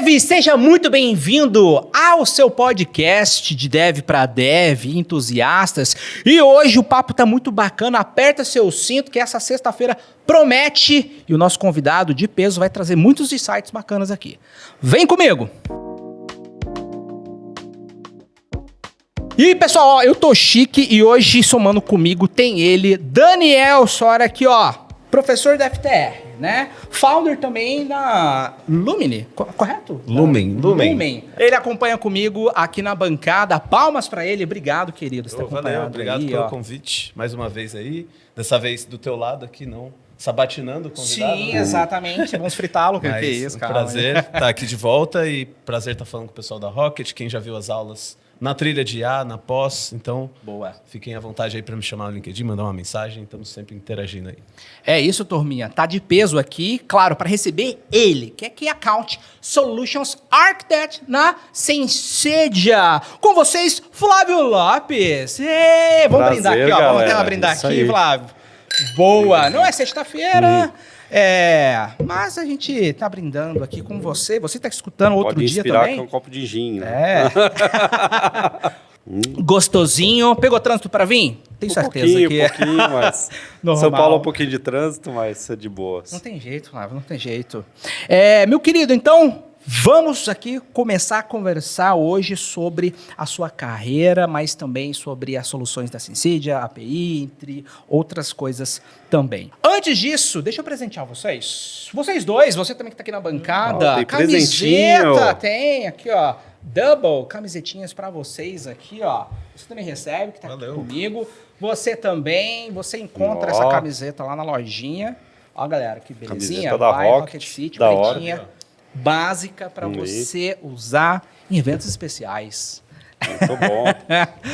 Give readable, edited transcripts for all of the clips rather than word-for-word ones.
Dev, seja muito bem-vindo ao seu podcast de Dev para Dev, entusiastas. E hoje o papo tá muito bacana, aperta seu cinto que essa sexta-feira promete. E o nosso convidado de peso vai trazer muitos insights bacanas aqui. Vem comigo! E pessoal, ó, eu tô chique e hoje somando comigo tem ele, Daniel Sora aqui, ó, professor da FTR, né? Founder também da Lumine, correto? Lumen. Ele acompanha comigo aqui na bancada. Palmas pra ele. Obrigado, querido. Valeu, obrigado aí, pelo convite. Mais uma vez aí. Dessa vez do teu lado aqui, não sabatinando o convidado. Sim, exatamente. Vamos fritá-lo. Que é isso, cara. Prazer estar aqui de volta e prazer estar falando com o pessoal da Rocket. Quem já viu as aulas na trilha de IA, na pós, então boa. Fiquem à vontade aí para me chamar no LinkedIn, mandar uma mensagem, estamos sempre interagindo aí. É isso, turminha. Tá de peso aqui, claro, para receber ele, que é Key Account Solutions Architect na Sensedia. Com vocês, Flávio Lopes. Vamos brindar aqui, ó. Vamos até brindar aqui, aí. Flávio. Boa. Não é sexta-feira. Mas a gente tá brindando aqui com você. Você tá escutando outro dia também? Pode inspirar com um copo de gin, né? Gostosinho. Pegou trânsito para vir? Tenho certeza que Um pouquinho, mas... São Paulo é um pouquinho de trânsito, mas é de boas. Não tem jeito, Flávio, não tem jeito. Meu querido, então... Vamos aqui começar a conversar hoje sobre a sua carreira, mas também sobre as soluções da Sensedia, API, entre outras coisas também. Antes disso, deixa eu presentear vocês. Vocês dois, você também que está aqui na bancada. Tem camiseta, tem aqui, ó. Double camisetinhas para vocês aqui, ó. Você também recebe, que está aqui comigo. Você também, você encontra essa camiseta lá na lojinha. Ó, galera, que belezinha. Camiseta da Rocket City, da pretinha. hora. Básica para você usar em eventos especiais. Muito bom.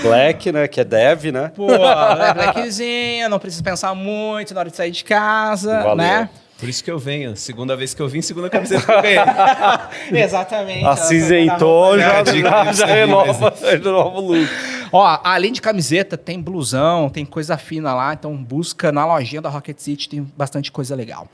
Black, né? Que é dev, né? Pô, blackzinha, não precisa pensar muito na hora de sair de casa, né? Por isso que eu venho. Segunda vez que eu vim, segunda camiseta que eu ganhei. Exatamente. Acinzentou, já renova o look. Ó, além de camiseta, tem blusão, tem coisa fina lá, então busca na lojinha da Rocket City, tem bastante coisa legal.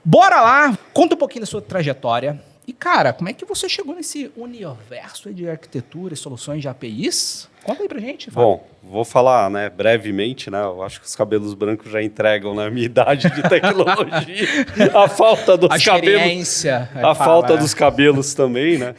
Bora lá, conta um pouquinho da sua trajetória. E, cara, como é que você chegou nesse universo de arquitetura e soluções de APIs? Conta aí pra gente, Fábio. Bom, vou falar, né, brevemente, né? Eu acho que os cabelos brancos já entregam na minha idade de tecnologia. A falta dos cabelos. A falta dos cabelos também, né?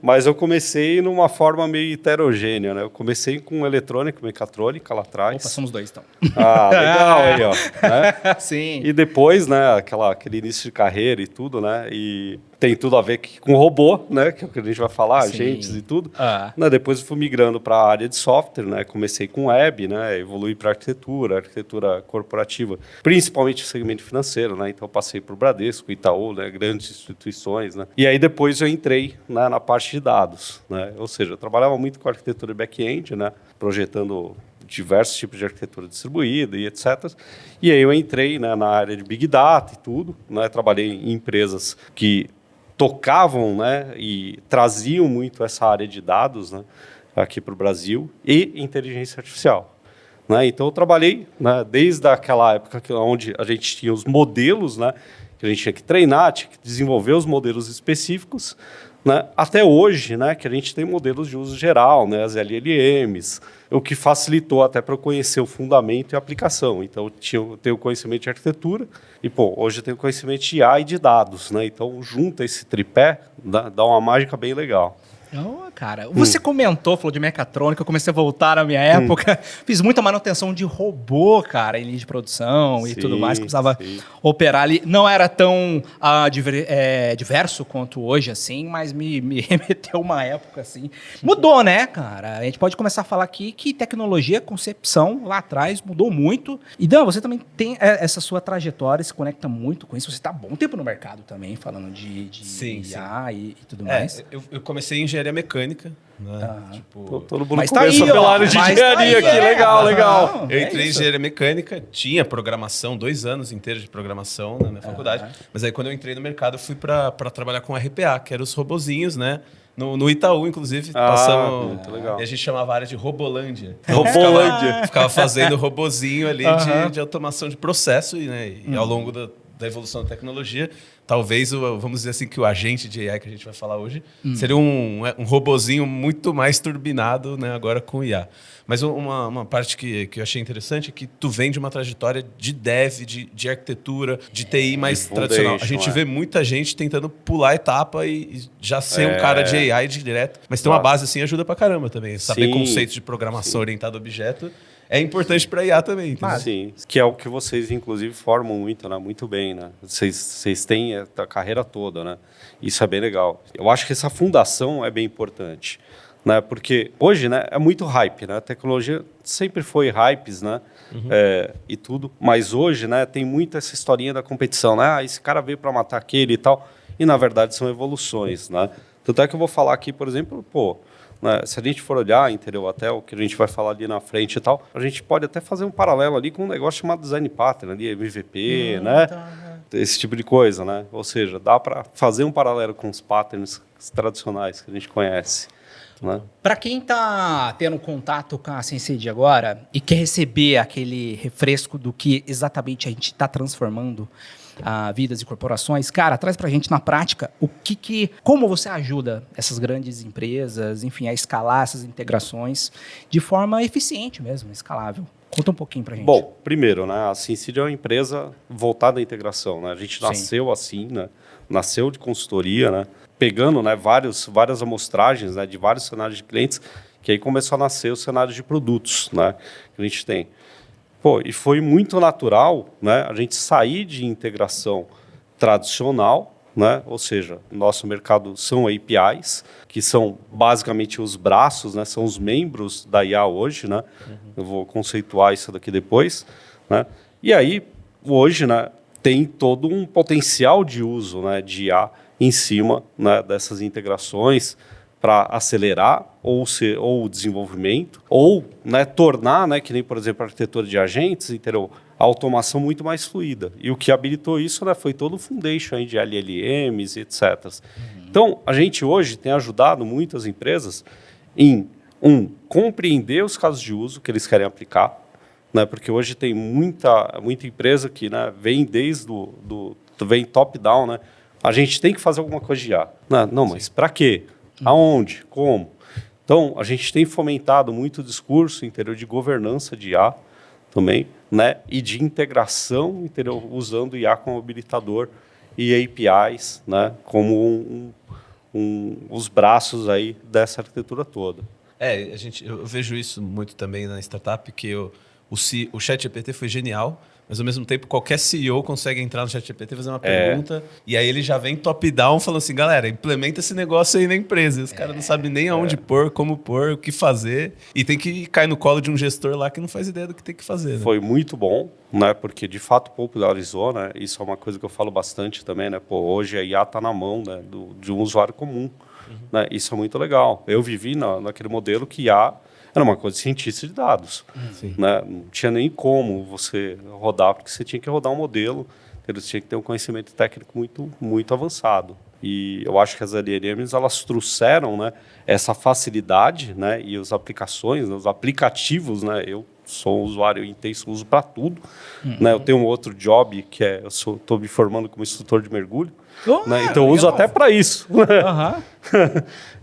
Mas eu comecei numa forma meio heterogênea, né? Eu comecei com eletrônica, mecatrônica lá atrás. Opa, somos dois, então. Ah, legal aí, ó. Né? Sim. E depois, né, aquele início de carreira e tudo, né? E tem tudo a ver com robô, né? Que é o que a gente vai falar, agentes e tudo. Né, depois eu fui migrando para a área de software, né? Comecei com web, né? Evolui para arquitetura corporativa, principalmente o segmento financeiro, né? Então eu passei por Bradesco, Itaú, né? Grandes instituições, né? E aí depois eu entrei, né, na parte de dados, né? Ou seja, eu trabalhava muito com arquitetura back-end, né? Projetando diversos tipos de arquitetura distribuída e etc. E aí eu entrei, né, na área de Big Data e tudo, né? Trabalhei em empresas que tocavam, né, e traziam muito essa área de dados, né, aqui para o Brasil, e inteligência artificial. Né? Então, eu trabalhei, né, desde aquela época onde a gente tinha os modelos, né, que a gente tinha que treinar, tinha que desenvolver os modelos específicos, né, até hoje, né, que a gente tem modelos de uso geral, né, as LLMs, o que facilitou até para eu conhecer o fundamento e a aplicação. Então, eu tenho conhecimento de arquitetura e, hoje eu tenho conhecimento de IA e de dados, né? Então, junta esse tripé, dá uma mágica bem legal. Oh, cara, você comentou, falou de mecatrônica, eu comecei a voltar na minha época, fiz muita manutenção de robô, cara, em linha de produção e tudo mais, que precisava operar ali. Não era tão diverso quanto hoje, assim, mas me remeteu uma época, assim. Mudou, né, cara? A gente pode começar a falar aqui que tecnologia, concepção, lá atrás, mudou muito. E, Dan, você também tem essa sua trajetória, se conecta muito com isso, você está há bom tempo no mercado também, falando de IA e tudo mais. Eu comecei em engenharia mecânica, né? Todo mundo começa pela área de engenharia aqui, legal. Eu entrei em engenharia mecânica, tinha programação, 2 anos inteiros de programação na minha faculdade, mas aí quando eu entrei no mercado eu fui para trabalhar com RPA, que eram os robozinhos, né? No Itaú, inclusive, passamos. Muito legal. E a gente chamava a área de Robolândia. Robolândia. Ficava fazendo robozinho ali de automação de processo e ao longo da evolução da tecnologia, talvez, vamos dizer assim, que o agente de AI que a gente vai falar hoje seria um robozinho muito mais turbinado, né, agora com IA. Mas uma parte que eu achei interessante é que tu vem de uma trajetória de dev, de arquitetura, de TI mais tradicional. A gente vê muita gente tentando pular a etapa e já ser um cara de AI direto. Mas ter uma base assim ajuda pra caramba também. Saber conceitos de programação orientada a objeto é importante para IA também. Sim, que é o que vocês, inclusive, formam muito, né? Muito bem, né? Vocês têm a carreira toda, né? Isso é bem legal. Eu acho que essa fundação é bem importante, né? Porque hoje, né, é muito hype, né? A tecnologia sempre foi hypes, né? E tudo. Mas hoje, né, tem muito essa historinha da competição, né? Ah, esse cara veio para matar aquele e tal. E, na verdade, são evoluções, né? Tanto é que eu vou falar aqui, por exemplo, né, se a gente for olhar, entendeu, até o que a gente vai falar ali na frente e tal, a gente pode até fazer um paralelo ali com um negócio chamado design pattern, ali, MVP, né? Esse tipo de coisa, né? Ou seja, dá para fazer um paralelo com os patterns tradicionais que a gente conhece. Né? Para quem está tendo contato com a SenseID agora e quer receber aquele refresco do que exatamente a gente está transformando vidas e corporações, cara, traz pra gente na prática como você ajuda essas grandes empresas, enfim, a escalar essas integrações de forma eficiente mesmo, escalável. Conta um pouquinho pra gente. Bom, primeiro, né, a SenseID é uma empresa voltada à integração, né? A gente nasceu assim, né? Nasceu de consultoria, né? Pegando, né, várias amostragens, né, de vários cenários de clientes, que aí começou a nascer os cenários de produtos, né, que a gente tem. E foi muito natural, né, a gente sair de integração tradicional, né, ou seja, nosso mercado são APIs, que são basicamente os braços, né, são os membros da IA hoje, né, eu vou conceituar isso daqui depois, né, e aí hoje, né, tem todo um potencial de uso, né, de IA em cima, né, dessas integrações, para acelerar ou o desenvolvimento, ou, né, tornar, né, que nem, por exemplo, a arquitetura de agentes, entendeu? A automação muito mais fluida. E o que habilitou isso, né, foi todo o foundation aí de LLMs, etc. Então, a gente hoje tem ajudado muitas empresas em, compreender os casos de uso que eles querem aplicar, né, porque hoje tem muita empresa que, né, vem desde vem top-down, né? A gente tem que fazer alguma coisa de IA. Não, mas para quê? Aonde? Como? Então, a gente tem fomentado muito o discurso, entendeu, de governança de IA também, né, e de integração, entendeu, usando IA como habilitador e APIs, né, como os braços aí dessa arquitetura toda. Eu vejo isso muito também na startup, que o ChatGPT foi genial, mas ao mesmo tempo qualquer CEO consegue entrar no ChatGPT e fazer uma pergunta, e aí ele já vem top-down falando assim, galera, implementa esse negócio aí na empresa. E os caras não sabem nem aonde pôr, como pôr, o que fazer, e tem que cair no colo de um gestor lá que não faz ideia do que tem que fazer. Né? Foi muito bom, né, porque de fato popularizou, né, isso é uma coisa que eu falo bastante também, né, hoje a IA está na mão, né, de um usuário comum, né, isso é muito legal. Eu vivi naquele modelo que IA era uma coisa de cientista de dados. Né? Não tinha nem como você rodar, porque você tinha que rodar um modelo, você tinha que ter um conhecimento técnico muito, muito avançado. E eu acho que as LLMs, elas trouxeram, né, essa facilidade, né, e as aplicações, os aplicativos, né, eu sou um usuário intenso, uso para tudo. Né? Eu tenho um outro job, que é, eu estou me formando como instrutor de mergulho, né? Então eu uso até para isso.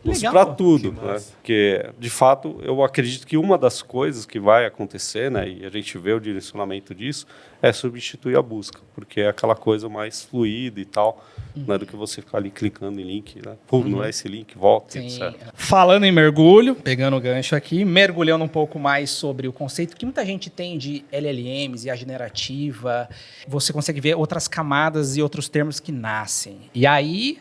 Uso para tudo. Né? Porque, de fato, eu acredito que uma das coisas que vai acontecer, né, e a gente vê o direcionamento disso, é substituir a busca, porque é aquela coisa mais fluida e tal, né, do que você ficar ali clicando em link, né? Pô, não é esse link, volta, etc. Falando em mergulho, pegando o gancho aqui, mergulhando um pouco mais sobre o conceito que muita gente tem de LLMs e a generativa, você consegue ver outras camadas e outros termos que nascem. E aí,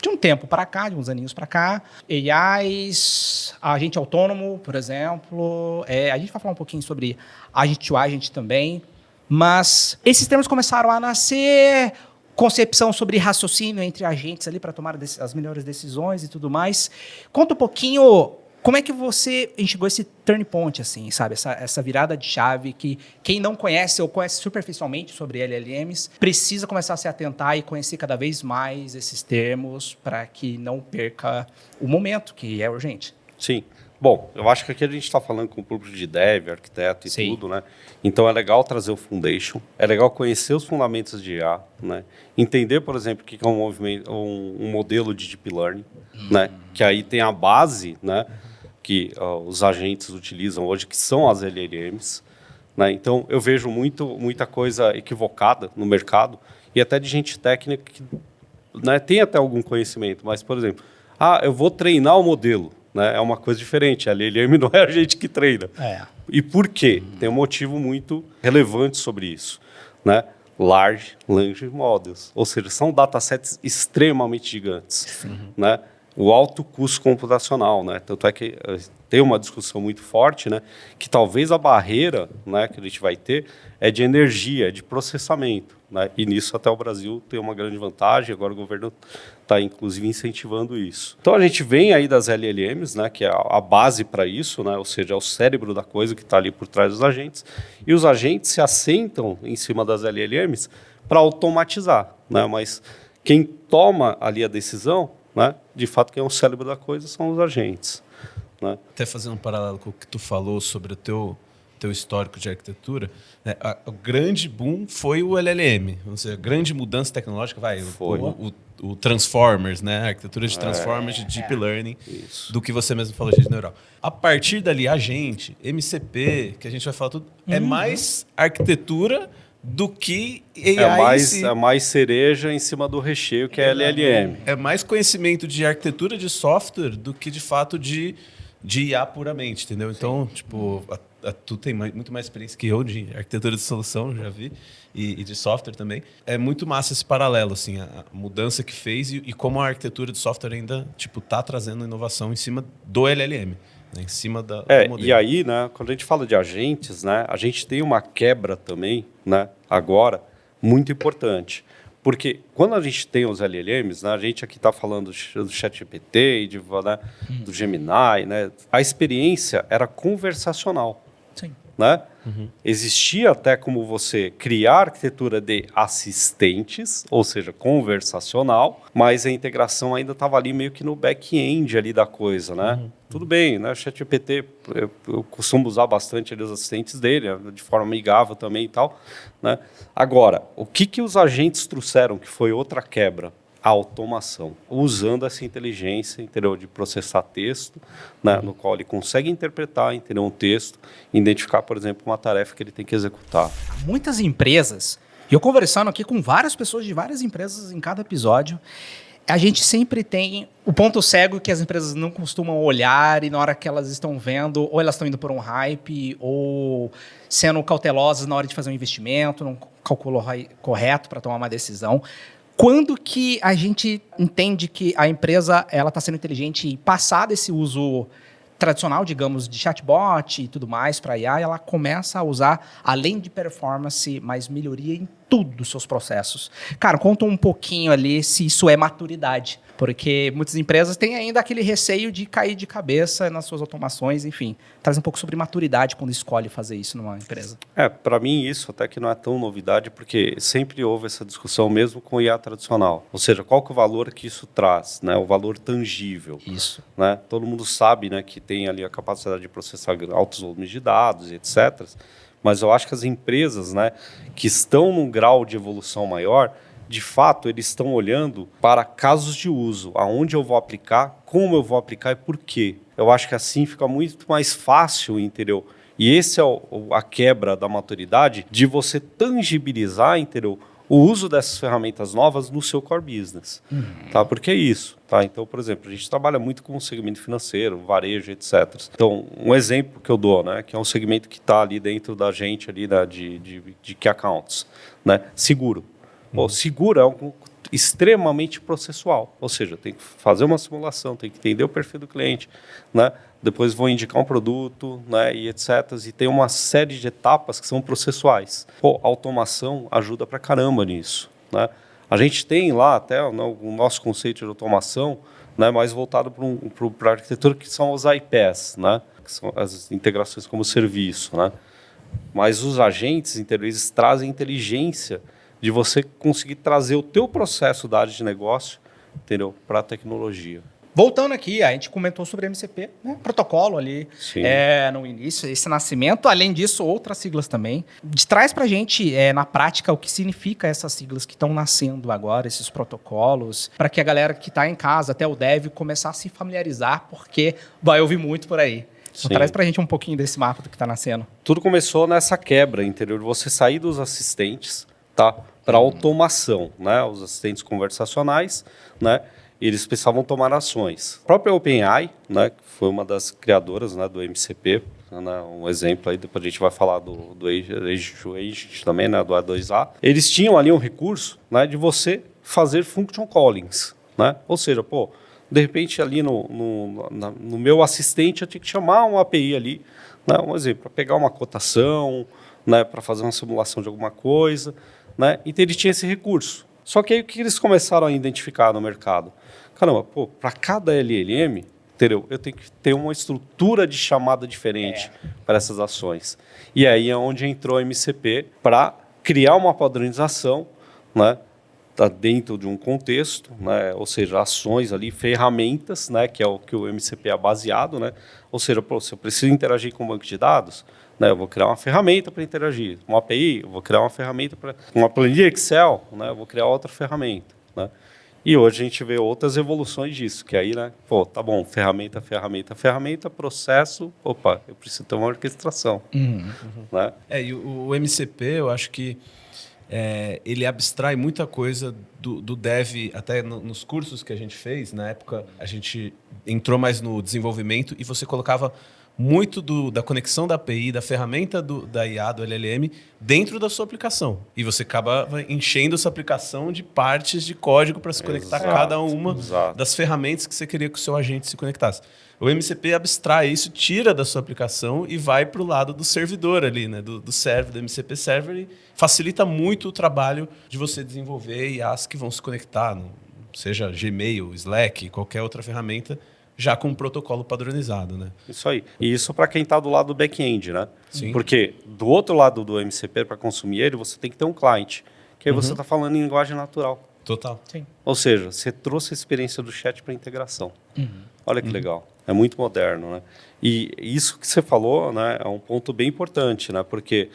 de um tempo para cá, de uns aninhos para cá, AIs, agente autônomo, por exemplo, a gente vai falar um pouquinho sobre agent to agent também, mas esses termos começaram a nascer, concepção sobre raciocínio entre agentes ali para tomar as melhores decisões e tudo mais. Conta um pouquinho como é que você enxergou esse turn point, assim, sabe? Essa virada de chave que quem não conhece ou conhece superficialmente sobre LLMs precisa começar a se atentar e conhecer cada vez mais esses termos para que não perca o momento, que é urgente. Sim. Bom, eu acho que aqui a gente está falando com o público de dev, arquiteto e tudo, né? Então é legal trazer o foundation, é legal conhecer os fundamentos de IA, né? Entender, por exemplo, o que é um modelo de deep learning, né? Que aí tem a base, né? Que os agentes utilizam hoje, que são as LLMs, né? Então eu vejo muita coisa equivocada no mercado e até de gente técnica que, né, tem até algum conhecimento, mas, por exemplo, eu vou treinar o modelo. Né? É uma coisa diferente. A LLM não é a gente que treina. E por quê? Tem um motivo muito relevante sobre isso. Né? Large Language Models. Ou seja, são datasets extremamente gigantes. Né? O alto custo computacional. Né? Tanto é que tem uma discussão muito forte, né? Que talvez a barreira, né, que a gente vai ter é de energia, de processamento. Né? E nisso até o Brasil tem uma grande vantagem. Agora o governo está, inclusive, incentivando isso. Então, a gente vem aí das LLMs, né, que é a base para isso, né, ou seja, é o cérebro da coisa que está ali por trás dos agentes, e os agentes se assentam em cima das LLMs para automatizar. Né, mas quem toma ali a decisão, né, de fato, quem é o cérebro da coisa são os agentes. Né. Até fazendo um paralelo com o que tu falou sobre o teu histórico de arquitetura, né, o grande boom foi o LLM, ou seja, a grande mudança tecnológica, o Transformers, né, a arquitetura de Transformers, de Deep Learning, do que você mesmo falou de rede neural. A partir dali, a gente, MCP, que a gente vai falar tudo, é mais arquitetura do que AI. É mais cereja em cima do recheio, que é LLM. É mais conhecimento de arquitetura de software do que, de fato, de IA puramente, entendeu? Então, tipo, tu tem muito mais experiência que eu de arquitetura de solução, já vi, e de software também. É muito massa esse paralelo, assim, a mudança que fez e como a arquitetura de software ainda, tipo, tá trazendo inovação em cima do LLM, né? Em cima do modelo. E aí, né, quando a gente fala de agentes, né, a gente tem uma quebra também, né, agora, muito importante. Porque quando a gente tem os LLMs, né, a gente aqui está falando do ChatGPT, né, do Gemini, né, a experiência era conversacional. Sim. Né? Existia até como você criar arquitetura de assistentes, ou seja, conversacional, mas a integração ainda estava ali meio que no back-end ali da coisa, né? Tudo bem, né? O ChatGPT, eu costumo usar bastante ali os assistentes dele, de forma amigável também e tal, né? Agora, o que os agentes trouxeram, que foi outra quebra? A automação, usando essa inteligência, entendeu, de processar texto, né, no qual ele consegue interpretar, entender um texto, identificar, por exemplo, uma tarefa que ele tem que executar. Muitas empresas, e eu conversando aqui com várias pessoas de várias empresas em cada episódio, a gente sempre tem o ponto cego que as empresas não costumam olhar e na hora que elas estão vendo, ou elas estão indo por um hype, ou sendo cautelosas na hora de fazer um investimento, não calculo correto para tomar uma decisão. Quando que a gente entende que a empresa está sendo inteligente e passar desse uso tradicional, digamos, de chatbot e tudo mais para IA, ela começa a usar, além de performance, mais melhoria em tudo dos seus processos. Cara, conta um pouquinho ali se isso é maturidade, porque muitas empresas têm ainda aquele receio de cair de cabeça nas suas automações, enfim. Traz um pouco sobre maturidade quando escolhe fazer isso numa empresa. Para mim isso até que não é tão novidade, porque sempre houve essa discussão mesmo com o IA tradicional. Ou seja, qual que é o valor que isso traz, né? O valor tangível. Isso. Né? Todo mundo sabe, né, que tem ali a capacidade de processar altos volumes de dados, etc. Mas eu acho que as empresas, né, que estão num grau de evolução maior, de fato, eles estão olhando para casos de uso, aonde eu vou aplicar, como eu vou aplicar e por quê. Eu acho que assim fica muito mais fácil, entendeu? E esse é a quebra da maturidade de você tangibilizar, entendeu, o uso dessas ferramentas novas no seu core business. Tá? Porque é isso. Tá? Então, por exemplo, a gente trabalha muito com o segmento financeiro, varejo, etc. Então, um exemplo que eu dou, né, que é um segmento que está ali dentro da gente ali, né, de key accounts, né, seguro. Bom, seguro é algo extremamente processual, ou seja, tem que fazer uma simulação, tem que entender o perfil do cliente, né? Depois vou indicar um produto, né, e etc. E tem uma série de etapas que são processuais. Pô, a automação ajuda pra caramba nisso, né? A gente tem lá até o nosso conceito de automação, né, mais voltado para a arquitetura, que são os IPaaS, né, que são as integrações como serviço, né? Mas os agentes, eles trazem inteligência de você conseguir trazer o teu processo da área de negócio, entendeu, para a tecnologia. Voltando aqui, a gente comentou sobre MCP, né? Protocolo ali no início, esse nascimento. Além disso, outras siglas também. Traz pra gente, na prática, o que significa essas siglas que estão nascendo agora, esses protocolos, para que a galera que está em casa, até o dev, começar a se familiarizar, porque vai ouvir muito por aí. Então, traz pra gente um pouquinho desse mapa do que está nascendo. Tudo começou nessa quebra, entendeu? Você sair dos assistentes, tá? Para automação, né? Os assistentes conversacionais, né? Eles precisavam tomar ações. A própria OpenAI, né, que foi uma das criadoras, né, do MCP, né, um exemplo aí, depois a gente vai falar do Agent também, né, do A2A. Eles tinham ali um recurso, né, de você fazer function callings, né? Ou seja, de repente ali no meu assistente eu tinha que chamar uma API ali, né, um exemplo, para pegar uma cotação, né, para fazer uma simulação de alguma coisa, né? Então ele tinha esse recurso. Só que aí o que eles começaram a identificar no mercado? Caramba, para cada LLM, entendeu? Eu tenho que ter uma estrutura de chamada diferente para essas ações. E aí é onde entrou a MCP para criar uma padronização, né? Tá dentro de um contexto, né? Ou seja, ações ali, ferramentas, né? Que é o que o MCP é baseado, né? Ou seja, se eu preciso interagir com um banco de dados, né, eu vou criar uma ferramenta para interagir. Uma API, eu vou criar uma ferramenta para... Uma planilha Excel, né, eu vou criar outra ferramenta. Né? E hoje a gente vê outras evoluções disso, que aí, né, tá bom, ferramenta, processo, eu preciso ter uma orquestração. Né? E o MCP, eu acho que ele abstrai muita coisa do dev, até nos cursos que a gente fez. Na época, a gente entrou mais no desenvolvimento e você colocava muito da conexão da API, da ferramenta da IA, do LLM, dentro da sua aplicação. E você acaba enchendo essa aplicação de partes de código para se conectar a cada uma das ferramentas que você queria que o seu agente se conectasse. O MCP abstrai isso, tira da sua aplicação e vai para o lado do servidor ali, né? do server, do MCP Server, e facilita muito o trabalho de você desenvolver IAs que vão se conectar, seja Gmail, Slack, qualquer outra ferramenta, já com um protocolo padronizado, né? Isso aí. E isso para quem está do lado do back-end, né? Sim. Porque do outro lado do MCP, para consumir ele, você tem que ter um client, que aí você está falando em linguagem natural. Total. Sim. Ou seja, você trouxe a experiência do chat para integração. Olha que legal. É muito moderno, né? E isso que você falou, né, é um ponto bem importante, né? Porque,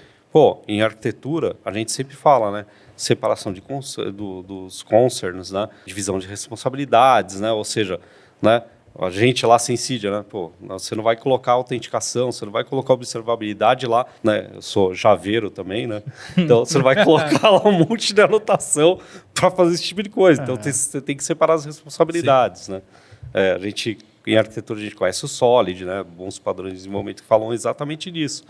em arquitetura, a gente sempre fala, né? Separação dos concerns, né? Divisão de responsabilidades, né? Ou seja, né? A gente lá sem Cydia, né? Você não vai colocar autenticação, você não vai colocar observabilidade lá, né? Eu sou javeiro também, né? Então você não vai colocar lá um monte de anotação para fazer esse tipo de coisa. Então você tem que separar as responsabilidades, né? A gente, em arquitetura, a gente conhece o Solid, né? Bons padrões de desenvolvimento que falam exatamente disso,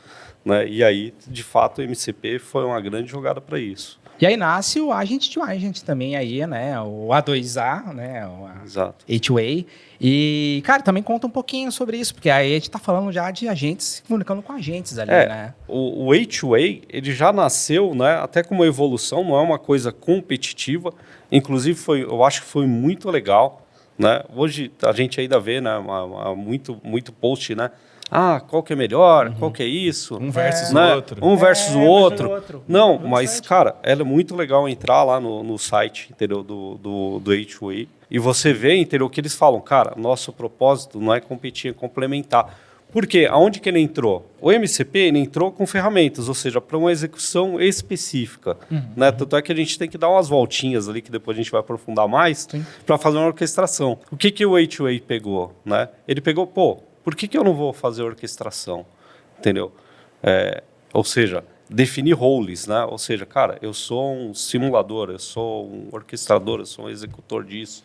né? E aí, de fato, o MCP foi uma grande jogada para isso. E aí nasce o Agent to Agent também aí, né? O A2A, né? O A2A. E, cara, também conta um pouquinho sobre isso, porque aí a gente tá falando já de agentes se comunicando com agentes ali, né? O A2A, ele já nasceu, né? Até como evolução, não é uma coisa competitiva. Inclusive, eu acho que foi muito legal, né? Hoje a gente ainda vê, né? Muito post, né? Qual que é melhor? Qual que é isso? Um versus o outro. Um versus o outro. Não, mas, cara, é muito legal entrar lá no site, entendeu? Do A2A. E você vê, entendeu? Que eles falam, cara, nosso propósito não é competir, é complementar. Por quê? Aonde que ele entrou? O MCP ele entrou com ferramentas, ou seja, para uma execução específica. Né? Tanto é que a gente tem que dar umas voltinhas ali, que depois a gente vai aprofundar mais, para fazer uma orquestração. O que o A2A pegou? Né? Ele pegou, por que eu não vou fazer orquestração? Entendeu? Ou seja, definir roles, né? Ou seja, cara, eu sou um simulador, eu sou um orquestrador, eu sou um executor disso.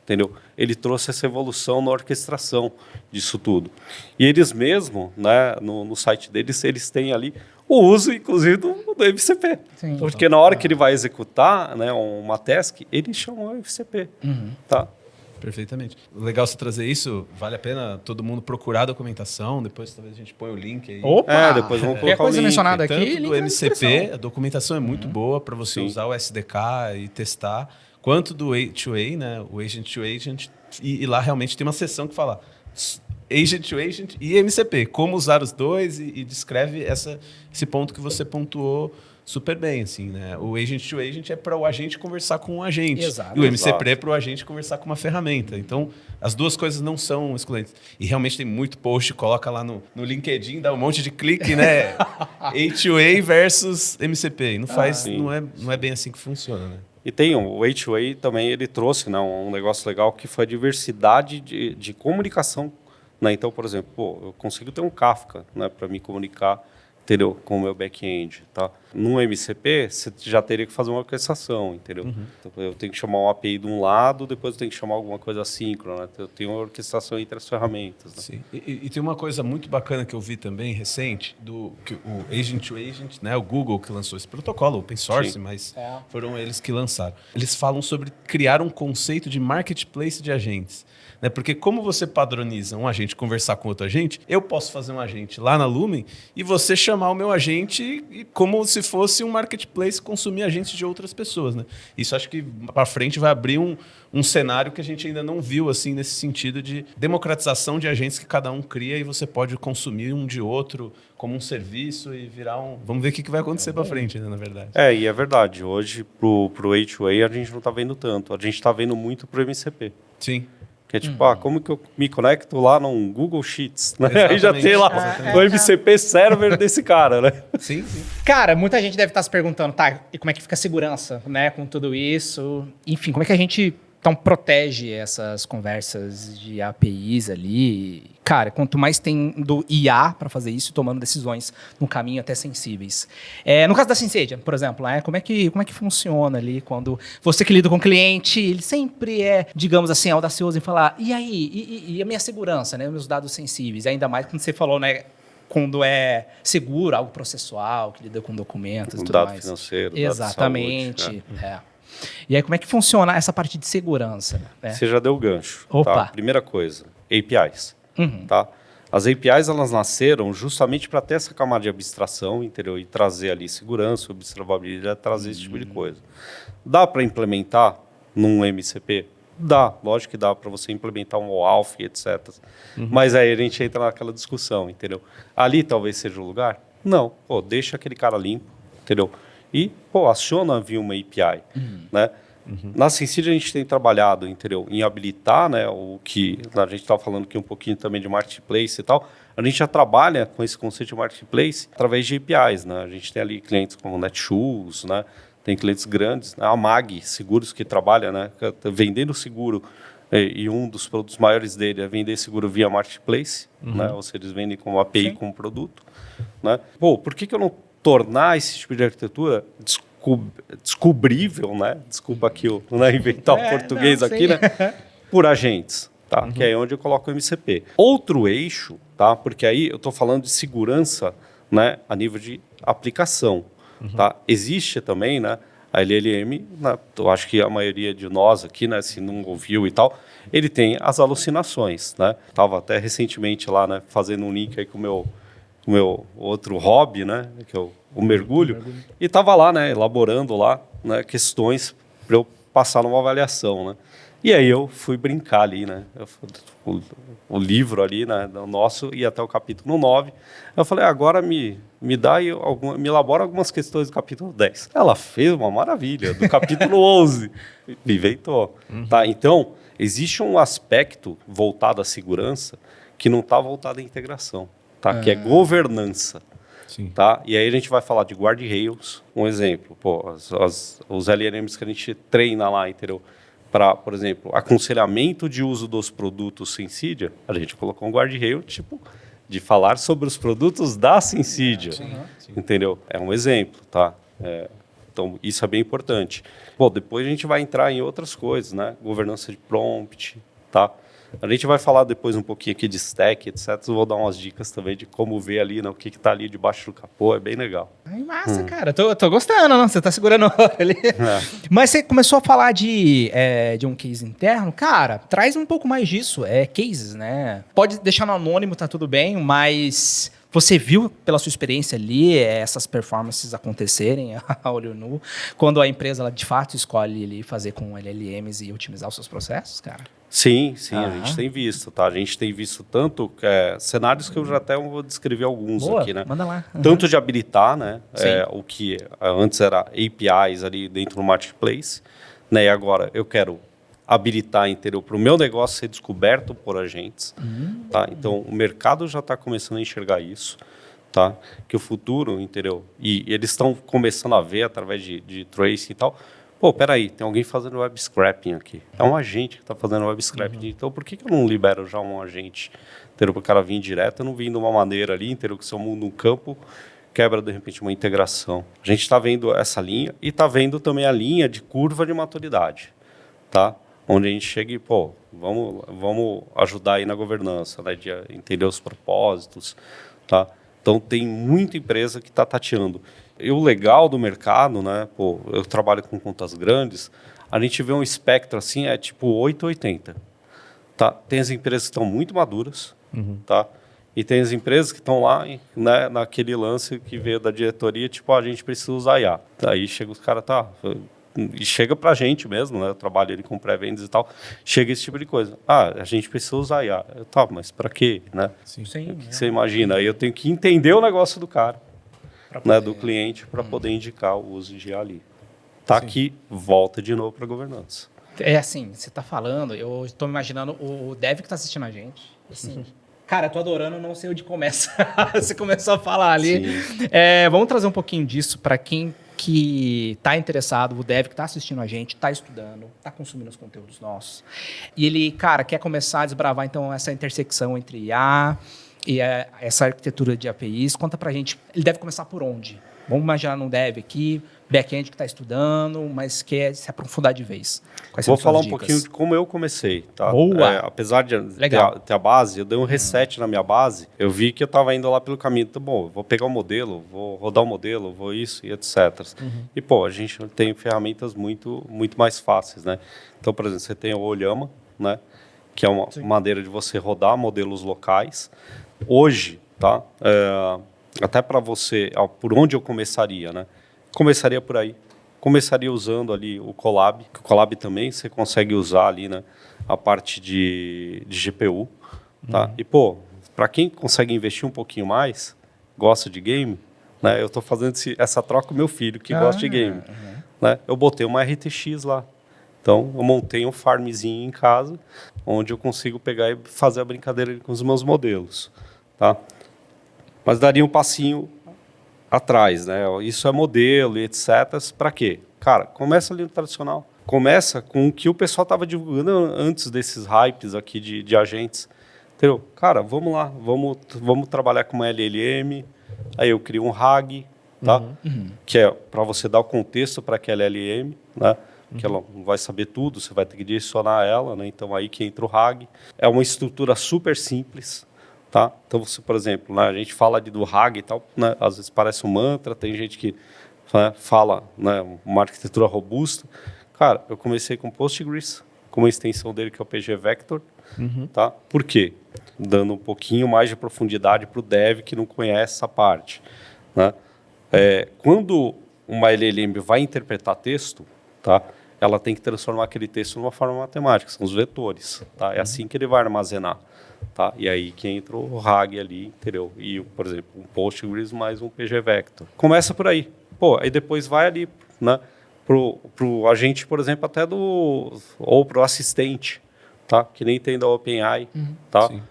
Entendeu? Ele trouxe essa evolução na orquestração disso tudo. E eles mesmo, né, no site deles, eles têm ali o uso, inclusive, do MCP. Sim. Porque na hora que ele vai executar, né, uma task, ele chama o MCP. Tá? Perfeitamente. Legal você trazer isso. Vale a pena todo mundo procurar a documentação. Depois talvez a gente ponha o link aí. Opa! Depois vamos colocar coisa o link. mencionada aqui. Tanto do MCP, a documentação é muito boa para você usar o SDK e testar, quanto do A2A, né, o Agent to Agent, e lá realmente tem uma seção que fala Agent to Agent e MCP. Como usar os dois e descreve esse ponto que você pontuou super bem, assim, né? O Agent to Agent é para o agente conversar com um agente. Exato. E o MCP é para o agente conversar com uma ferramenta. Então, as duas coisas não são excludentes. E realmente tem muito post, coloca lá no LinkedIn, dá um monte de clique, né? A2A versus MCP. E não é bem assim que funciona, né? E tem o A2A também, ele trouxe, né, um negócio legal que foi a diversidade de comunicação. Né? Então, por exemplo, eu consigo ter um Kafka, né, para me comunicar, entendeu? Com o meu back-end, tá? No MCP, você já teria que fazer uma orquestração, entendeu? Então, eu tenho que chamar uma API de um lado, depois eu tenho que chamar alguma coisa assíncrona, né? Eu tenho uma orquestração entre as ferramentas. Né? Sim. E tem uma coisa muito bacana que eu vi também, recente, que o Agent to Agent, né? O Google que lançou esse protocolo, open source, mas foram eles que lançaram. Eles falam sobre criar um conceito de marketplace de agentes. Né? Porque como você padroniza um agente conversar com outro agente, eu posso fazer um agente lá na Lumen e você chamar o meu agente como se fosse um marketplace consumir agentes de outras pessoas. Né? Isso acho que para frente vai abrir um cenário que a gente ainda não viu assim nesse sentido de democratização de agentes que cada um cria e você pode consumir um de outro como um serviço e virar um... Vamos ver o que vai acontecer para frente, né, na verdade. E é verdade. Hoje, pro A2A, a gente não está vendo tanto. A gente está vendo muito pro MCP. Sim. Que é tipo, como que eu me conecto lá num Google Sheets? Né? Aí já tem lá o MCP server desse cara, né? Sim, sim. Cara, muita gente deve estar se perguntando, tá, e como é que fica a segurança, né, com tudo isso? Enfim, como é que a gente, então, protege essas conversas de APIs ali? Cara, quanto mais tem do IA para fazer isso, tomando decisões no caminho até sensíveis. No caso da Syncedia, por exemplo, como é que funciona ali quando você que lida com o cliente, ele sempre é, digamos assim, audacioso em falar, e aí, e a minha segurança, né, meus dados sensíveis, ainda mais quando você falou, né, quando é seguro, algo processual, que lida com documentos e tudo dado mais. Financeiro, exatamente, dado de saúde, né? E aí, como é que funciona essa parte de segurança? Né? Você já deu o gancho. Opa. Tá? Primeira coisa, APIs. Tá? As APIs, elas nasceram justamente para ter essa camada de abstração, entendeu? E trazer ali segurança, observabilidade, trazer esse tipo de coisa. Dá para implementar num MCP? Dá, lógico que dá para você implementar um OAuth, etc. Mas aí a gente entra naquela discussão, entendeu? Ali talvez seja o lugar? Não. Pô, deixa aquele cara limpo, entendeu? E, aciona via uma API, né? Na Syncedia a gente tem trabalhado, entendeu, em habilitar, né, o que a gente estava falando aqui um pouquinho também de marketplace e tal. A gente já trabalha com esse conceito de marketplace através de APIs, né? A gente tem ali clientes como Netshoes, né? Tem clientes grandes, né? A MAG Seguros que trabalha, né, vendendo seguro, e um dos produtos maiores dele é vender seguro via marketplace, né? Ou seja, eles vendem como API com produto, né? Por que eu não tornar esse tipo de arquitetura descobrível, né? Desculpa aqui inventar o português aqui, né? Por agentes, tá? Que é onde eu coloco o MCP. Outro eixo, tá? Porque aí eu estou falando de segurança, né? A nível de aplicação, tá? Existe também, né? A LLM, né? Eu acho que a maioria de nós aqui, né? Se não ouviu e tal, ele tem as alucinações, né? Tava até recentemente lá, né? Fazendo um link aí com o meu outro hobby, né, que é o mergulho, e estava lá, né, elaborando lá, né, questões para eu passar numa avaliação, né. E aí eu fui brincar ali, né, o livro ali, né, nosso, ia até o capítulo 9. Eu falei, agora me dá aí me elabora algumas questões do capítulo 10. Ela fez uma maravilha, do capítulo 11, me inventou. Tá? Então, existe um aspecto voltado à segurança que não está voltado à integração. Tá? Que é governança. Sim. Tá? E aí a gente vai falar de guardrails, um exemplo. Os LLMs que a gente treina lá, entendeu? Para, por exemplo, aconselhamento de uso dos produtos Syncedia, a gente colocou um guardrail, tipo, de falar sobre os produtos da Syncedia. Sim. Entendeu? É um exemplo, tá? Então, isso é bem importante. Depois a gente vai entrar em outras coisas, né? Governança de prompt, tá? A gente vai falar depois um pouquinho aqui de stack, etc. Eu vou dar umas dicas também de como ver ali, né, o que está ali debaixo do capô. É bem legal. Ai, massa, cara. Tô gostando, não? Você tá segurando o olho ali. Mas você começou a falar de um case interno. Cara, traz um pouco mais disso. Cases, né? Pode deixar no anônimo, tá tudo bem, mas Você viu, pela sua experiência ali, essas performances acontecerem a olho nu, quando a empresa ela, de fato escolhe ali, fazer com LLMs e otimizar os seus processos, cara? Sim, a gente tem visto, tá? A gente tem visto tanto cenários que eu já até vou descrever alguns aqui, né? Manda lá. Tanto de habilitar, né? O que antes era APIs ali dentro do marketplace, né? E agora eu quero habilitar, entendeu? Para o meu negócio ser descoberto por agentes, tá? Então o mercado já está começando a enxergar isso, tá? Que o futuro, entendeu? E eles estão começando a ver através de tracing e tal. Pô, peraí, tem alguém fazendo web scraping aqui. É um agente que está fazendo web scraping. Então, por que eu não libero já um agente, entendeu? Para o cara vir direto, eu não vim de uma maneira ali, entendeu? Que se eu mudo um campo, quebra, de repente, uma integração. A gente está vendo essa linha e está vendo também a linha de curva de maturidade, tá? Onde a gente chega e, pô, vamos ajudar aí na governança, né? De entender os propósitos, tá? Então, tem muita empresa que está tateando. E o legal do mercado, né? Pô, eu trabalho com contas grandes, a gente vê um espectro assim, é tipo 880. Tá? Tem as empresas que estão muito maduras, tá? E tem as empresas que estão lá, né, naquele lance que veio da diretoria, tipo, a gente precisa usar IA. Aí chega os caras, tá... E chega pra gente mesmo, né? Eu trabalho ali com pré-vendas e tal. Chega esse tipo de coisa. A gente precisa usar IA. Tá, mas para quê, né? Sim. O que você imagina? Aí eu tenho que entender o negócio do cara, né, do cliente, para poder indicar o uso de IA ali. Tá aqui, volta de novo para a governança. É assim, você tá falando, eu estou me imaginando o dev que está assistindo a gente. Assim, cara, eu tô adorando, não sei onde começa. Você começou a falar ali. Vamos trazer um pouquinho disso para quem que está interessado, o dev que está assistindo a gente, está estudando, está consumindo os conteúdos nossos. E ele, cara, quer começar a desbravar, então, essa intersecção entre IA e essa arquitetura de APIs. Conta pra gente, ele deve começar por onde? Vamos imaginar num dev aqui, back-end que está estudando, mas quer se aprofundar de vez. Vou falar um pouquinho de como eu comecei, tá? Boa! Apesar de ter a base, eu dei um reset na minha base, eu vi que eu estava indo lá pelo caminho, então, bom, vou pegar o modelo, vou rodar o modelo, vou isso e etc. E, pô, a gente tem ferramentas muito mais fáceis, né? Então, por exemplo, você tem o Olhama, né? Que é uma maneira de você rodar modelos locais. Hoje, tá? Até para você, por onde eu começaria, né? Começaria por aí. Começaria usando ali o Colab, que o Colab também você consegue usar ali, né? A parte de GPU, tá? E, pô, para quem consegue investir um pouquinho mais, gosta de game, né? Eu estou fazendo essa troca com meu filho, que gosta de game. Né? Eu botei uma RTX lá. Então, eu montei um farmzinho em casa, onde eu consigo pegar e fazer a brincadeira com os meus modelos, tá? Mas daria um passinho atrás, né? Isso é modelo e etc. Para quê? Cara, começa ali no tradicional. Começa com o que o pessoal estava divulgando antes desses hypes aqui de agentes. Entendeu? Cara, vamos lá, vamos trabalhar com uma LLM. Aí eu crio um RAG, tá? Que é para você dar o contexto para aquela LLM, né? Que ela não vai saber tudo, você vai ter que direcionar ela, né? Então aí que entra o RAG. É uma estrutura super simples. Tá? Então, você, por exemplo, né, a gente fala do RAG e tal, né, às vezes parece um mantra, tem gente que fala, né, uma arquitetura robusta. Cara, eu comecei com Postgres, com uma extensão dele que é o PG Vector. Tá? Por quê? Dando um pouquinho mais de profundidade para o dev que não conhece essa parte. Né? Quando uma LLM vai interpretar texto, tá? Ela tem que transformar aquele texto numa forma matemática, são os vetores. Tá? É assim que ele vai armazenar. Tá? E aí que entra o RAG ali, entendeu? E, por exemplo, um Postgres mais um PG Vector. Começa por aí. Pô, aí depois vai ali, né, pro agente, por exemplo, até ou pro assistente, tá? Que nem tem da OpenAI, tá? Sim.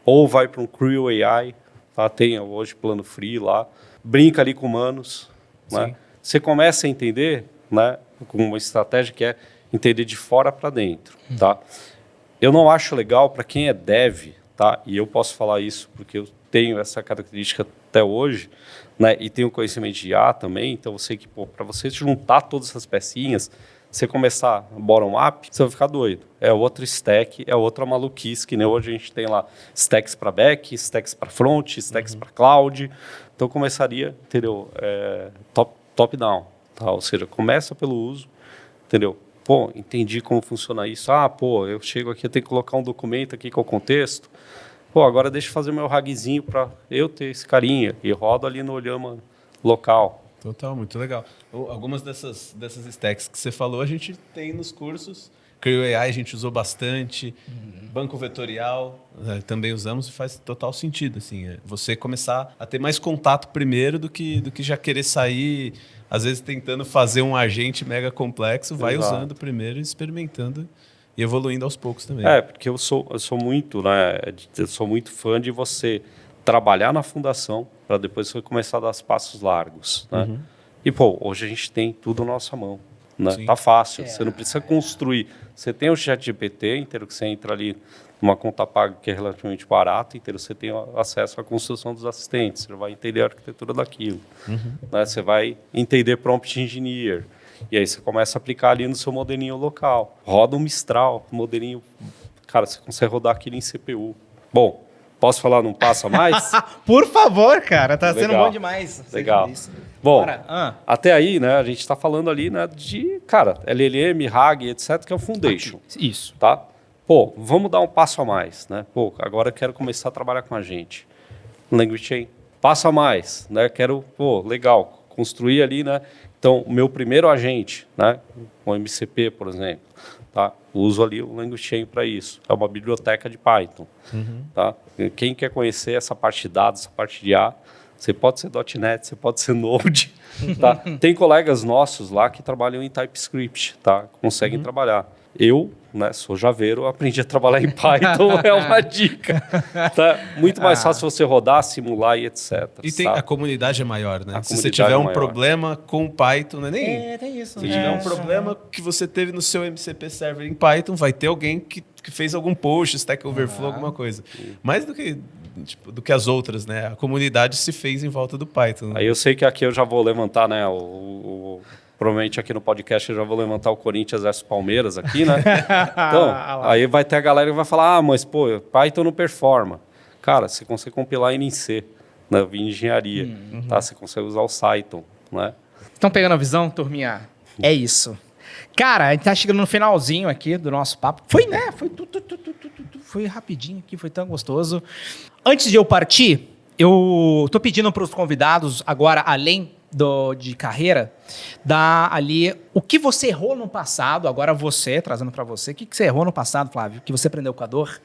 Ou vai para um Creo AI, tá? Tem hoje plano free lá. Brinca ali com humanos, né? Você começa a entender, né, com uma estratégia que é entender de fora para dentro, tá? Eu não acho legal para quem é dev, tá? E eu posso falar isso porque eu tenho essa característica até hoje, né? E tenho conhecimento de IA também, então eu sei que, para você juntar todas essas pecinhas, você começar bottom-up, você vai ficar doido. É outro stack, é outra maluquice, que nem hoje a gente tem lá stacks para back, stacks para front, stacks para cloud. Então, começaria, entendeu? Top-down, tá? Ou seja, começa pelo uso, entendeu? Pô, entendi como funciona isso. Eu chego aqui, eu tenho que colocar um documento aqui com o contexto. Pô, agora deixa eu fazer meu ragzinho para eu ter esse carinha. E rodo ali no Olhama local. Total, muito legal. Algumas dessas stacks que você falou, a gente tem nos cursos. Creo AI a gente usou bastante. Banco vetorial também usamos e faz total sentido. Assim, você começar a ter mais contato primeiro do que já querer sair, às vezes tentando fazer um agente mega complexo, vai usando primeiro e experimentando e evoluindo aos poucos também. Porque eu sou muito, né? Eu sou muito fã de você trabalhar na fundação para depois você começar a dar os passos largos, né? E, pô, hoje a gente tem tudo na nossa mão, né? Tá fácil, você não precisa construir. Você tem o ChatGPT inteiro, que você entra ali numa conta paga que é relativamente barata, inteiro, você tem acesso à construção dos assistentes, você vai entender a arquitetura daquilo, né? Você vai entender prompt engineer, e aí você começa a aplicar ali no seu modelinho local. Roda um Mistral, modelinho, cara, você consegue rodar aquilo em CPU. Bom, posso falar num passo a mais? Por favor, cara, tá sendo bom demais. Legal. Bom, até aí, né, a gente está falando ali, né, de, cara, LLM, RAG, etc., que é o foundation. Isso. Tá? Pô, vamos dar um passo a mais, né? Pô, agora eu quero começar a trabalhar com a gente. Language Chain. Passo a mais, né? Quero, pô, legal, construir ali, né? Então, o meu primeiro agente, né, o MCP, por exemplo, tá? Uso ali o Language Chain para isso. É uma biblioteca de Python. Tá? Quem quer conhecer essa parte de dados, essa parte de A, você pode ser .NET, você pode ser Node. Tá? Tem colegas nossos lá que trabalham em TypeScript, tá? Conseguem trabalhar. Eu, né, sou javeiro, aprendi a trabalhar em Python, é uma dica. Tá? Muito mais fácil você rodar, simular e etc. E tem, a comunidade é maior, né? Se você tiver um problema com Python, não é nem... tem isso. Se tiver um problema que você teve no seu MCP Server em Python, vai ter alguém que fez algum post, Stack Overflow, alguma coisa. Mais do que as outras, né? A comunidade se fez em volta do Python. Aí eu sei que aqui eu já vou levantar, né, provavelmente aqui no podcast eu já vou levantar o Corinthians versus Palmeiras aqui, né? Então, aí vai ter a galera que vai falar, mas pô, Python não performa. Cara, você consegue compilar em C, né, via engenharia, tá? Você consegue usar o Cython, né? Estão pegando a visão, turminha? É isso. Cara, a gente tá chegando no finalzinho aqui do nosso papo. Foi, né? Foi foi rapidinho aqui, foi tão gostoso. Antes de eu partir, eu tô pedindo para os convidados agora, além de carreira, dar ali o que você errou no passado, agora você, trazendo para você, o que você errou no passado, Flávio, que você aprendeu com a dor,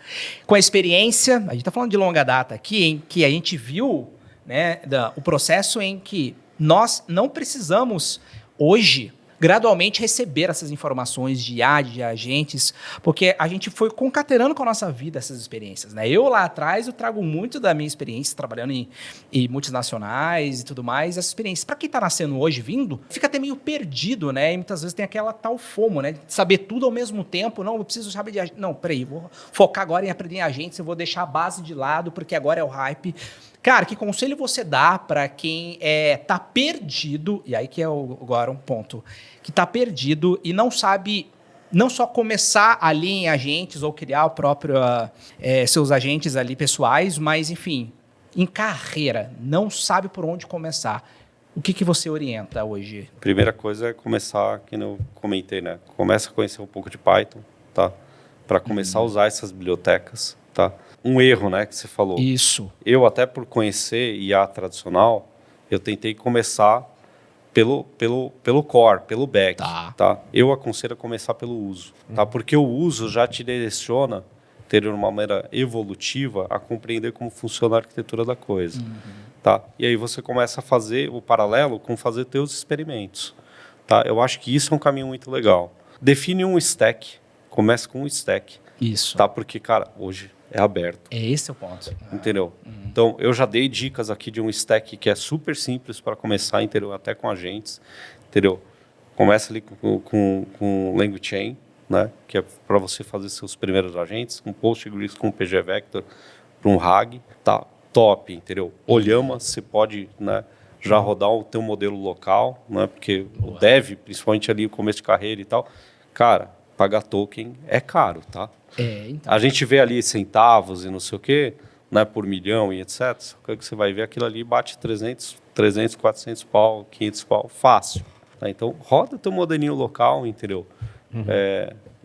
com a experiência, a gente está falando de longa data aqui, em que a gente viu, né, o processo em que nós não precisamos hoje gradualmente receber essas informações de IA, de agentes, porque a gente foi concatenando com a nossa vida essas experiências, né? Eu lá atrás, eu trago muito da minha experiência trabalhando em multinacionais e tudo mais, essa experiência. Para quem está nascendo hoje, vindo, fica até meio perdido, né? E muitas vezes tem aquela tal FOMO, né? De saber tudo ao mesmo tempo. Não, eu preciso saber de agentes. Não, peraí, vou focar agora em aprender em agentes, eu vou deixar a base de lado, porque agora é o hype. Cara, que conselho você dá para quem tá perdido, e aí que é agora um ponto, que tá perdido e não sabe não só começar ali em agentes ou criar o próprio, seus agentes ali pessoais, mas, enfim, em carreira, não sabe por onde começar. O que você orienta hoje? Primeira coisa é começar, que eu comentei, né? Começa a conhecer um pouco de Python, tá? Para começar a usar essas bibliotecas, tá? Um erro, né, que você falou. Isso. Eu, até por conhecer IA tradicional, eu tentei começar pelo core, pelo back. Tá? Eu aconselho a começar pelo uso. Tá? Porque o uso já te direciona, ter uma maneira evolutiva, a compreender como funciona a arquitetura da coisa. Tá? E aí você começa a fazer o paralelo com fazer teus experimentos. Tá? Eu acho que isso é um caminho muito legal. Define um stack. Começa com um stack. Isso. Tá? Porque, cara, hoje é aberto. Esse é o ponto. Entendeu? Então, eu já dei dicas aqui de um stack que é super simples para começar, entendeu? Até com agentes, entendeu? Começa ali com Language Chain, né? Que é para você fazer seus primeiros agentes, um Postgres com PG Vector para um RAG, tá top, entendeu? Olhama, você pode, né, já rodar o teu modelo local, né? Porque o dev, principalmente ali no começo de carreira e tal, cara, pagar token é caro, tá? Então. A gente vê ali centavos e não sei o quê, né, por milhão e etc. Só que você vai ver aquilo ali bate 300, 400 pau, 500 pau, fácil. Tá? Então, roda teu modelinho local, entendeu?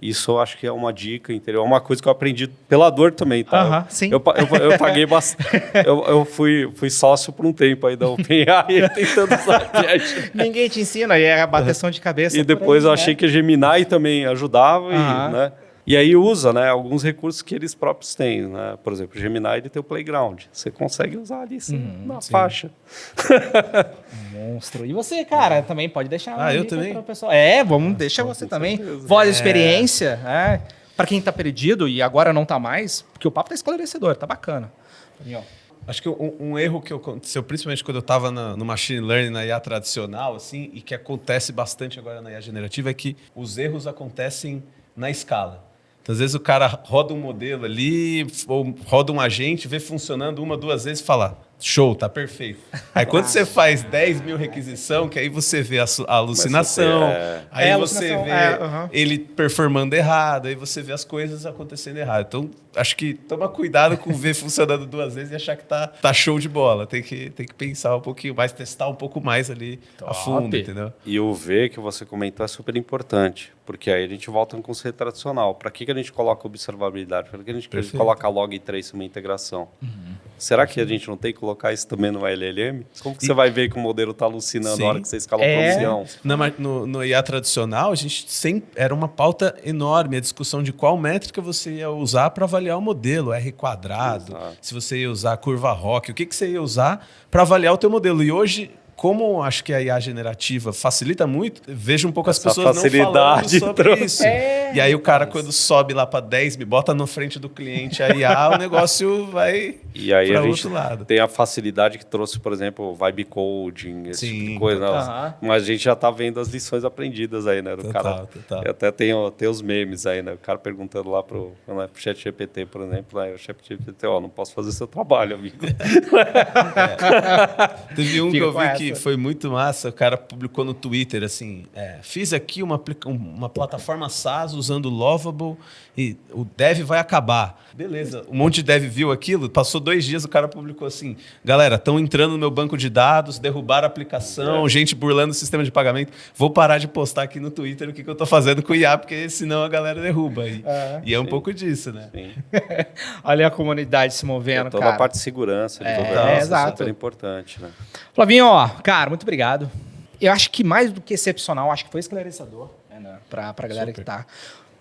Isso eu acho que é uma dica, entendeu? É uma coisa que eu aprendi pela dor também, tá? Sim. Eu paguei bastante. Eu fui sócio por um tempo aí da OpenAI tentando usar Chat. Ninguém te ensina, e é a bateção de cabeça. E depois eu achei que a Gemini também ajudava, né? E aí usa, né, alguns recursos que eles próprios têm, né? Por exemplo, o Gemini ele tem o Playground. Você consegue usar ali na faixa. Monstro. E você, cara, também pode deixar uma eu também. Pro pessoal. Vamos deixar você também. certeza. Voz de experiência. Para quem tá perdido e agora não tá mais, porque o papo tá esclarecedor, tá bacana. Acho que um erro que aconteceu, principalmente quando eu estava no Machine Learning, na IA tradicional, assim, e que acontece bastante agora na IA generativa, é que os erros acontecem na escala. Então, às vezes o cara roda um modelo ali, ou roda um agente, vê funcionando 1, 2 vezes e fala, show, tá perfeito. Aí quando você faz 10 mil requisição, que aí você vê a alucinação, aí você vê ele performando errado, aí você vê as coisas acontecendo errado. Então, acho que toma cuidado com ver funcionando 2 vezes e achar que tá show de bola. Tem que pensar um pouquinho mais, testar um pouco mais ali a fundo, entendeu? E o V que você comentou é super importante, porque aí a gente volta no conceito tradicional. Para que a gente coloca observabilidade? Para que a gente coloca log e trace uma integração? Será que a gente não tem que colocar isso também no LLM? Como que você vai ver que o modelo está alucinando na hora que você escala a produção? No IA tradicional, a gente sempre era uma pauta enorme, a discussão de qual métrica você ia usar para avaliar o modelo, R quadrado, se você ia usar curva ROC, o que você ia usar para avaliar o teu modelo. E hoje, como acho que a IA generativa facilita muito, vejo um pouco as pessoas não falando sobre isso. E aí o cara, quando sobe lá para 10, me bota na frente do cliente a IA, o negócio vai para outro lado. Tem a facilidade que trouxe, por exemplo, o vibe coding, esse tipo de coisa. Mas a gente já está vendo as lições aprendidas aí, né? Do cara. Até tem os memes aí, né? O cara perguntando lá pro ChatGPT, por exemplo, o ChatGPT, não posso fazer seu trabalho, amigo. Teve um que eu vi que foi muito massa, o cara publicou no Twitter assim, fiz aqui uma plataforma SaaS usando Lovable e o dev vai acabar. Beleza, um monte de dev viu aquilo, passou 2 dias, o cara publicou assim, galera, estão entrando no meu banco de dados, derrubaram a aplicação, gente burlando o sistema de pagamento, vou parar de postar aqui no Twitter o que eu estou fazendo com o IA, porque senão a galera derruba. E é um pouco disso, né? Olha a comunidade se movendo, toda cara. a parte de segurança, exato. É super importante, né? Flavinho, cara, muito obrigado. Eu acho que mais do que excepcional, acho que foi esclarecedor, né, para a galera que tá.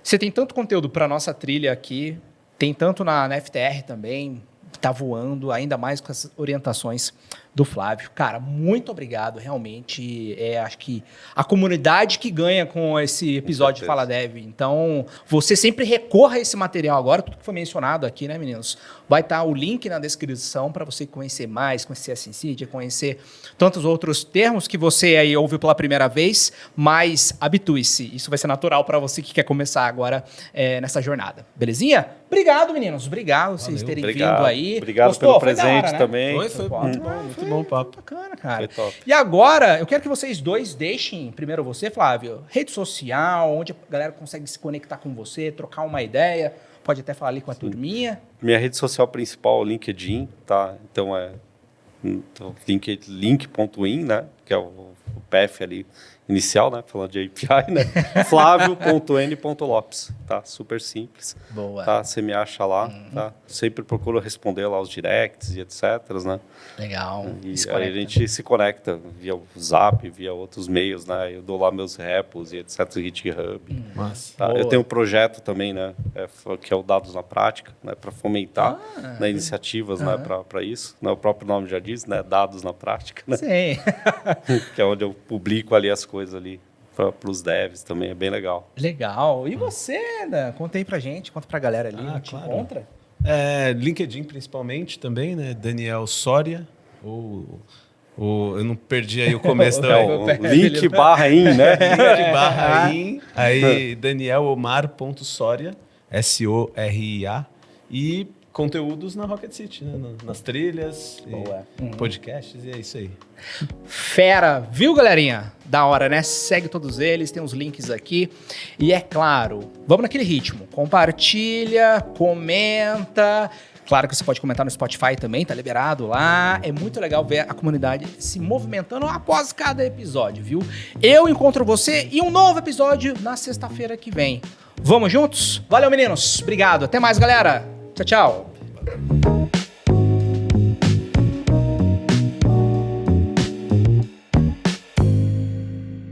Você tem tanto conteúdo para nossa trilha aqui, tem tanto na FTR também, tá voando, ainda mais com as orientações do Flávio. Cara, muito obrigado, realmente. Acho que a comunidade que ganha com esse episódio de Fala Dev. Então, você sempre recorra a esse material agora, tudo que foi mencionado aqui, né, meninos? Vai estar o link na descrição para você conhecer mais, conhecer a SimCity, conhecer tantos outros termos que você aí ouviu pela primeira vez, mas habitue-se. Isso vai ser natural para você que quer começar agora nessa jornada. Belezinha? Obrigado, meninos. Obrigado vocês terem vindo aí. Obrigado. Gostou? Pelo presente também. Foi muito bom. Muito bom o papo. Bacana, cara. Foi top. E agora, eu quero que vocês dois deixem, primeiro você, Flávio, rede social, onde a galera consegue se conectar com você, trocar uma ideia, pode até falar ali com a turminha. Minha rede social principal é o LinkedIn, tá? Então é link.in, né? Que é o path ali inicial, né? Falando de API, né? Flávio.n.lopes, tá? Super simples. Boa. Tá? Você me acha lá, tá? Sempre procuro responder lá os directs e etc, né? Legal. E aí a gente se conecta via o Zap, via outros meios, né? Eu dou lá meus repos e etc, GitHub. Tá? Eu tenho um projeto também, né? Que é o Dados na Prática, né? Para fomentar iniciativas, né? Para isso. Né? O próprio nome já diz, né? Dados na Prática, né? Sim. Que é onde eu publico ali as coisas ali para os devs também, é bem legal. Legal. E você, né? Conta aí pra gente, conta pra galera ali, te encontra? LinkedIn principalmente também, né? Daniel Soria, eu não perdi aí o começo da... link/in, né? link/in, aí danielomar.soria, SORIA, e conteúdos na Rocket City, né? Nas trilhas, podcasts, e é isso aí. Fera, viu, galerinha? Da hora, né? Segue todos eles, tem os links aqui. E é claro, vamos naquele ritmo. Compartilha, comenta. Claro que você pode comentar no Spotify também, tá liberado lá. É muito legal ver a comunidade se movimentando após cada episódio, viu? Eu encontro você em um novo episódio na sexta-feira que vem. Vamos juntos? Valeu, meninos. Obrigado. Até mais, galera. Tchau, tchau.